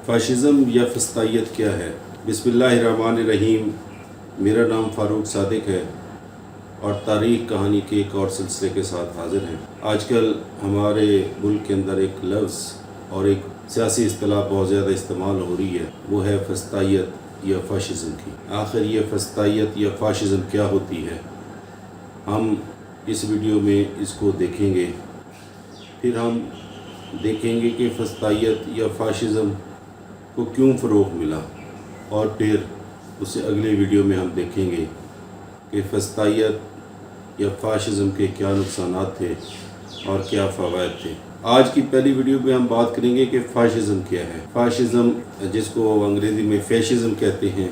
Fascism یا فسطائیت کیا ہے؟ بسم اللہ الرحمن الرحیم۔ میرا نام فاروق صادق ہے اور تاریخ کہانی کے ایک اور سلسلے کے ساتھ حاضر ہیں۔ آج کل ہمارے ملک کے اندر ایک لفظ اور ایک سیاسی اصطلاح بہت زیادہ استعمال ہو رہی ہے، وہ ہے فسطائیت یا فاشزم کی۔ آخر یہ فسطائیت یا فاشزم کیا ہوتی ہے؟ ہم اس ویڈیو میں اس کو دیکھیں گے، پھر ہم دیکھیں گے کہ فسطائیت یا فاشزم کو کیوں فروغ ملا، اور پھر اسے اگلے ویڈیو میں ہم دیکھیں گے کہ فسطائیت یا فاشزم کے کیا نقصانات تھے اور کیا فوائد تھے۔ آج کی پہلی ویڈیو میں ہم بات کریں گے کہ فاشزم کیا ہے۔ فاشزم، جس کو انگریزی میں فیشزم کہتے ہیں،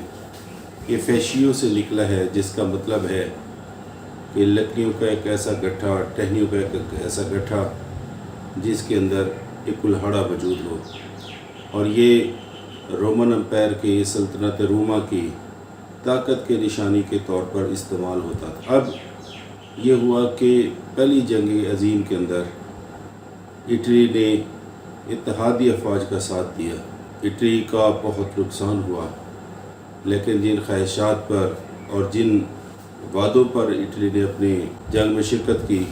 یہ فیشیو سے نکلا ہے، جس کا مطلب ہے کہ لکڑیوں کا ایک ایسا گٹھا، ٹہنیوں کا ایک ایسا گٹھا جس کے اندر ایک کلہاڑا وجود ہو، اور یہ رومن امپائر کی سلطنت روما کی طاقت کے نشانی کے طور پر استعمال ہوتا تھا۔ اب یہ ہوا کہ پہلی جنگ عظیم کے اندر اٹلی نے اتحادی افواج کا ساتھ دیا۔ اٹلی کا بہت نقصان ہوا، لیکن جن خواہشات پر اور جن وعدوں پر اٹلی نے اپنی جنگ میں شرکت کی،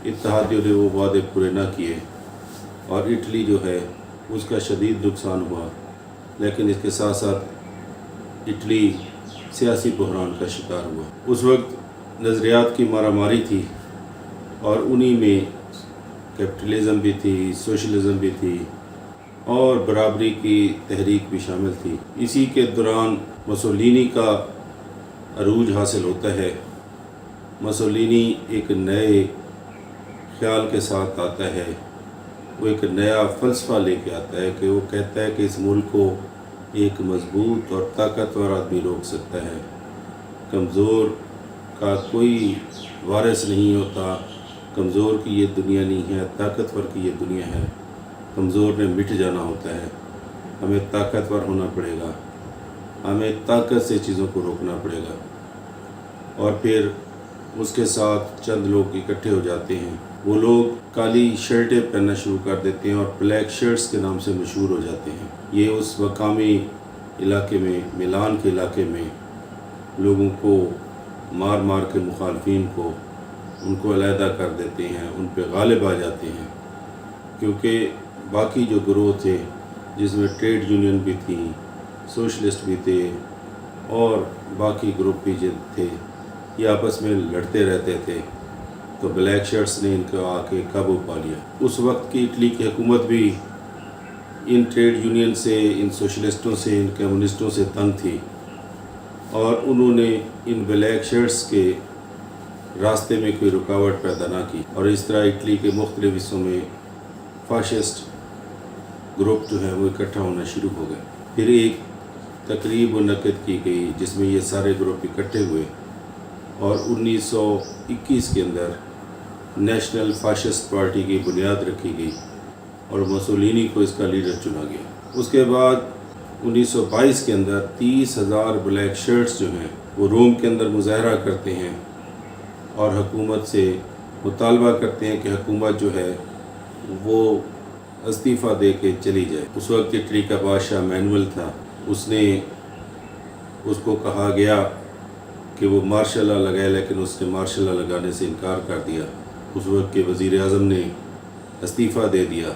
اتحادیوں نے وہ وعدے پورے نہ کیے، اور اٹلی جو ہے اس کا شدید نقصان ہوا۔ لیکن اس کے ساتھ ساتھ اٹلی سیاسی بحران کا شکار ہوا۔ اس وقت نظریات کی مارا ماری تھی، اور انہی میں کیپٹلزم بھی تھی، سوشلزم بھی تھی، اور برابری کی تحریک بھی شامل تھی۔ اسی کے دوران مسولینی کا عروج حاصل ہوتا ہے۔ مسولینی ایک نئے خیال کے ساتھ آتا ہے، وہ ایک نیا فلسفہ لے کے آتا ہے کہ وہ کہتا ہے کہ اس ملک کو ایک مضبوط اور طاقتور آدمی روک سکتا ہے، کمزور کا کوئی وارث نہیں ہوتا، کمزور کی یہ دنیا نہیں ہے، طاقتور کی یہ دنیا ہے، کمزور نے مٹ جانا ہوتا ہے، ہمیں طاقتور ہونا پڑے گا، ہمیں طاقت سے چیزوں کو روکنا پڑے گا۔ اور پھر اس کے ساتھ چند لوگ اکٹھے ہو جاتے ہیں، وہ لوگ کالی شرٹیں پہننا شروع کر دیتے ہیں اور بلیک شرٹس کے نام سے مشہور ہو جاتے ہیں۔ یہ اس مقامی علاقے میں، میلان کے علاقے میں لوگوں کو مار مار کے مخالفین کو ان کو علیحدہ کر دیتے ہیں، ان پہ غالب آ جاتے ہیں، کیونکہ باقی جو گروہ تھے جس میں ٹریڈ یونین بھی تھیں، سوشلسٹ بھی تھے، اور باقی گروپ بھی جو تھے، یہ آپس میں لڑتے رہتے تھے، تو بلیک شرٹس نے ان کو آ کے قابو پا لیا۔ اس وقت کی اٹلی کی حکومت بھی ان ٹریڈ یونین سے، ان سوشلسٹوں سے، ان کمیونسٹوں سے تنگ تھی، اور انہوں نے ان بلیک شرٹس کے راستے میں کوئی رکاوٹ پیدا نہ کی، اور اس طرح اٹلی کے مختلف حصوں میں فاشسٹ گروپ جو ہیں وہ اکٹھا ہونا شروع ہو گئے۔ پھر ایک تقریب منعقد کی گئی جس میں یہ سارے گروپ اکٹھے ہوئے، اور 1921 کے اندر نیشنل فاشسٹ پارٹی کی بنیاد رکھی گئی، اور مسولینی کو اس کا لیڈر چنا گیا۔ اس کے بعد 1922 کے اندر 30,000 بلیک شرٹس جو ہیں وہ روم کے اندر مظاہرہ کرتے ہیں اور حکومت سے مطالبہ کرتے ہیں کہ حکومت جو ہے وہ استعفیٰ دے کے چلی جائے۔ اس وقت اٹلی کا بادشاہ مینول تھا، اس کو کہا گیا کہ وہ مارشل لا لگائے، لیکن اس نے مارشل لا لگانے سے انکار کر دیا۔ اس وقت کے وزیر اعظم نے استعفیٰ دے دیا،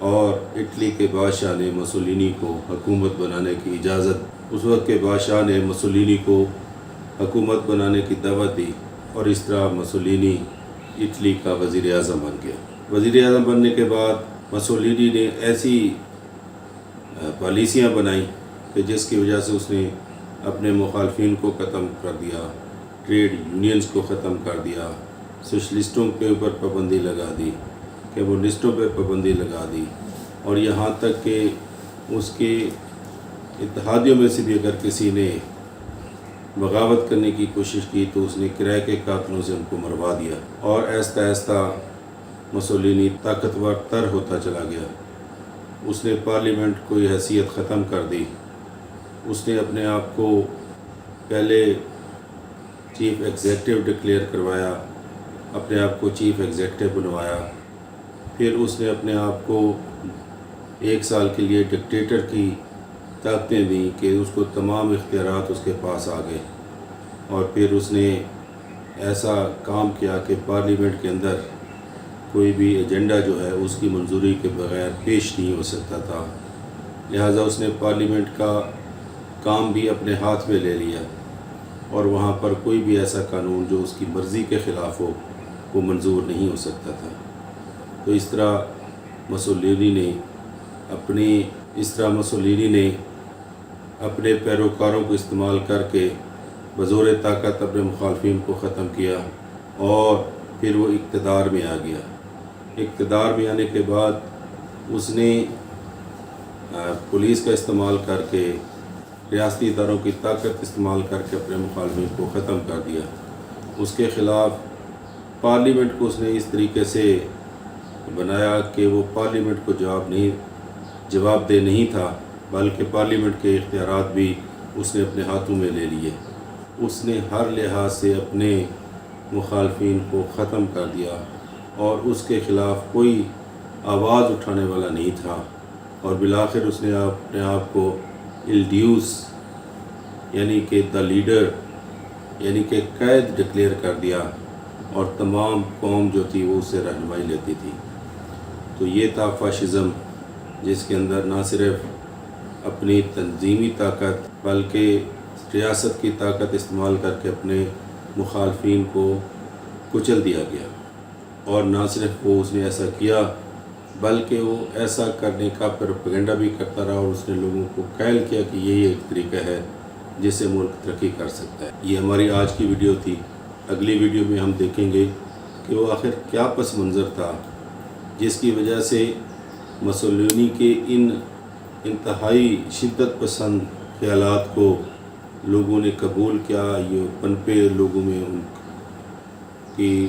اور اٹلی کے بادشاہ نے مسولینی کو حکومت بنانے کی اجازت، اس وقت کے بادشاہ نے مسولینی کو حکومت بنانے کی دعوت دی، اور اس طرح مسولینی اٹلی کا وزیر اعظم بن گیا۔ وزیر اعظم بننے کے بعد مسولینی نے ایسی پالیسیاں بنائیں کہ جس کی وجہ سے اس نے اپنے مخالفین کو ختم کر دیا، ٹریڈ یونینز کو ختم کر دیا، سوشلسٹوں کے اوپر پابندی لگا دی، کمیونسٹوں پہ پابندی لگا دی، اور یہاں تک کہ اس کے اتحادیوں میں سے بھی اگر کسی نے بغاوت کرنے کی کوشش کی تو اس نے کرائے کے قاتلوں سے ان کو مروا دیا، اور آہستہ آہستہ مسولینی طاقتور تر ہوتا چلا گیا۔ اس نے پارلیمنٹ کو یہ حیثیت ختم کر دی، اس نے اپنے آپ کو پہلے چیف ایگزیکٹو ڈکلیئر کروایا، اپنے آپ کو چیف ایگزیکٹو بنوایا، پھر اس نے اپنے آپ کو 1 سال کے لیے ڈکٹیٹر کی طاقتیں دیں کہ اس کو تمام اختیارات اس کے پاس آ گئے، اور پھر اس نے ایسا کام کیا کہ پارلیمنٹ کے اندر کوئی بھی ایجنڈا جو ہے اس کی منظوری کے بغیر پیش نہیں ہو سکتا تھا، لہٰذا اس نے پارلیمنٹ کا کام بھی اپنے ہاتھ میں لے لیا، اور وہاں پر کوئی بھی ایسا قانون جو اس کی مرضی کے خلاف ہو وہ منظور نہیں ہو سکتا تھا۔ تو اس طرح مسولینی نے اپنے پیروکاروں کو استعمال کر کے بزور طاقت اپنے مخالفین کو ختم کیا، اور پھر وہ اقتدار میں آ گیا۔ اقتدار میں آنے کے بعد اس نے پولیس کا استعمال کر کے، ریاستی اداروں کی طاقت استعمال کر کے اپنے مخالفین کو ختم کر دیا۔ اس کے خلاف پارلیمنٹ کو اس نے اس طریقے سے بنایا کہ وہ پارلیمنٹ کو جواب دہ نہیں تھا، بلکہ پارلیمنٹ کے اختیارات بھی اس نے اپنے ہاتھوں میں لے لیے۔ اس نے ہر لحاظ سے اپنے مخالفین کو ختم کر دیا، اور اس کے خلاف کوئی آواز اٹھانے والا نہیں تھا، اور بالآخر اس نے اپنے آپ کو الڈیوس یعنی کہ دا لیڈر یعنی کہ قائد ڈکلیئر کر دیا، اور تمام قوم جو تھی وہ اس سے رہنمائی لیتی تھی۔ تو یہ تھا فاشزم، جس کے اندر نہ صرف اپنی تنظیمی طاقت بلکہ ریاست کی طاقت استعمال کر کے اپنے مخالفین کو کچل دیا گیا، اور نہ صرف وہ اس نے ایسا کیا بلکہ وہ ایسا کرنے کا پروپیگنڈا بھی کرتا رہا، اور اس نے لوگوں کو قائل کیا کہ یہی ایک طریقہ ہے جس سے ملک ترقی کر سکتا ہے۔ یہ ہماری آج کی ویڈیو تھی۔ اگلی ویڈیو میں ہم دیکھیں گے کہ وہ آخر کیا پس منظر تھا جس کی وجہ سے مسولینی کے ان انتہائی شدت پسند خیالات کو لوگوں نے قبول کیا، یہ پنپے لوگوں میں ان کی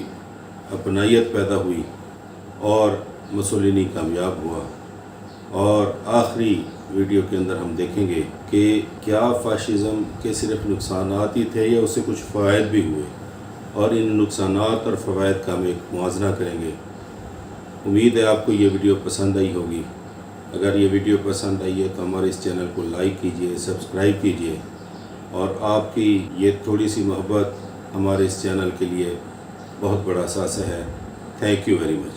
اپنائیت پیدا ہوئی، اور مسولینی کامیاب ہوا۔ اور آخری ویڈیو کے اندر ہم دیکھیں گے کہ کیا فاشزم کے صرف نقصانات ہی تھے یا اس سے کچھ فوائد بھی ہوئے، اور ان نقصانات اور فوائد کا ہم ایک موازنہ کریں گے۔ امید ہے آپ کو یہ ویڈیو پسند آئی ہوگی۔ اگر یہ ویڈیو پسند آئی ہے تو ہمارے اس چینل کو لائک کیجئے، سبسکرائب کیجئے، اور آپ کی یہ تھوڑی سی محبت ہمارے اس چینل کے لیے بہت بڑا اثاثہ ہے۔ Thank you very much.